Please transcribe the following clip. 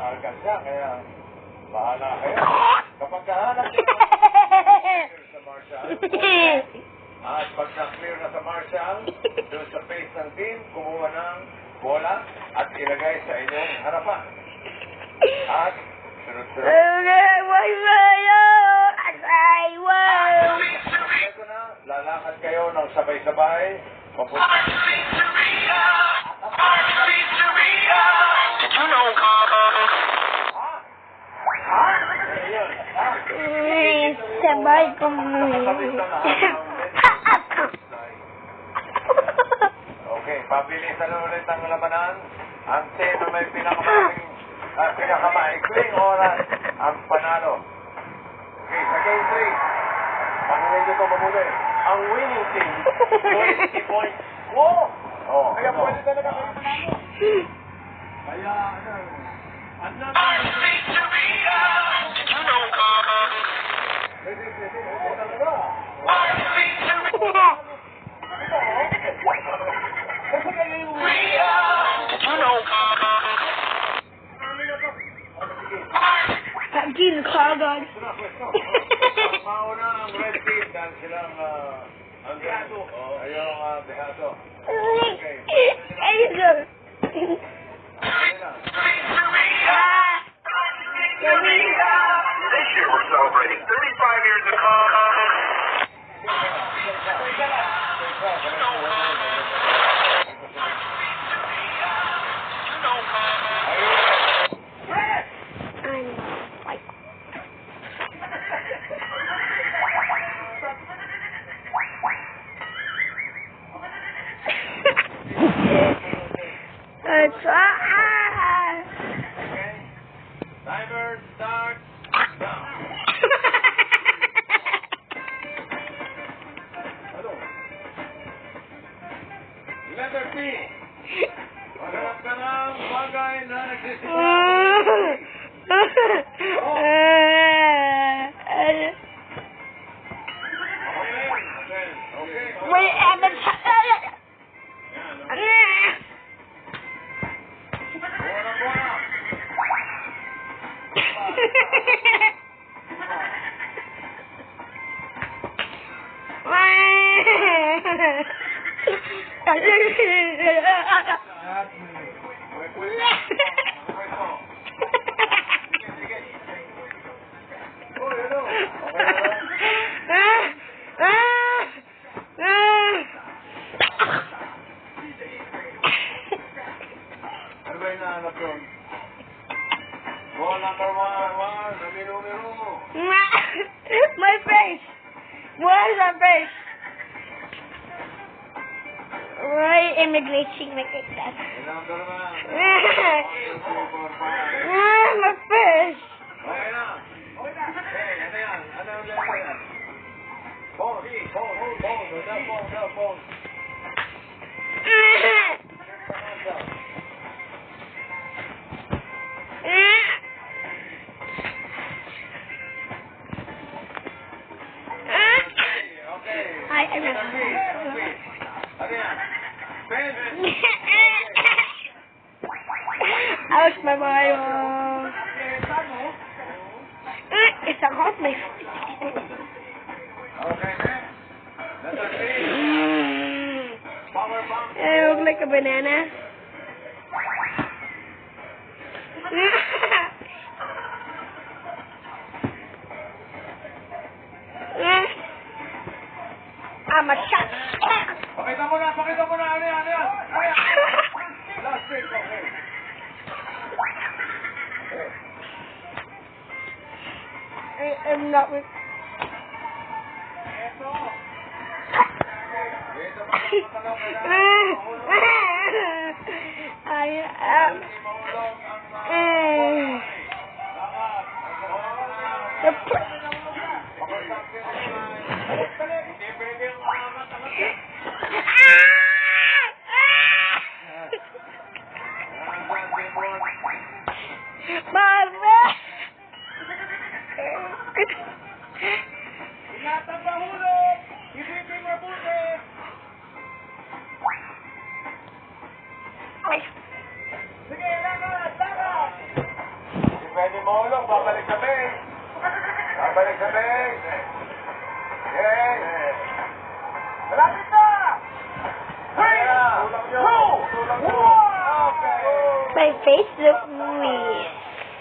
alkansya, kaya bahala kayo. Kapag kahanap nyo sa Marshall, at pag na-clear na sa Marshall, doon sa face ng team, kumuha ng bola at ilagay sa inyong harapan. At sunod-sunod. Ito na, lalakad kayo ng sabay-sabay. Papunta. Sabay ko Okay, pabilisan ulit ang labanan. Ang sino may pinakamaikling oras ang panalo. Okay, sa game 3. Panuhin nyo ito mabuti. Ang winning team, 20 points. Wow! Oh, kaya pwede talaga kayo manalo. Kaya, ang naman. Gin kagad. Ang mauna ang red team dahil silang ang behado. Ayong behado. Okay. Ayun. This year we're celebrating 35 years of Timer starts now. Hello. Letter P. Maghanap ka ng bagay na Wait, Ano ba yung nahanap yun? Ball number 1, numero mo. My face. Where's my face? Why am I glitching like that? Ilang ka naman? My face. Okay na. Okay, ano yan? Ano yung letter yan? Phone. Phone. I Ano yan? Pen. Ouch, my Bible. It's a hot mess. Okay, man. Letter C. Power bank. It looks like a banana. I'm a shot. Pakita mo na. Ano yan? Last pick, okay. I'm not with. Ito. I am. Sige, lakad! babalik sa base. Babalik sa base. Okay. Malapit na! 3, 2, 1. Okay. My face look weird.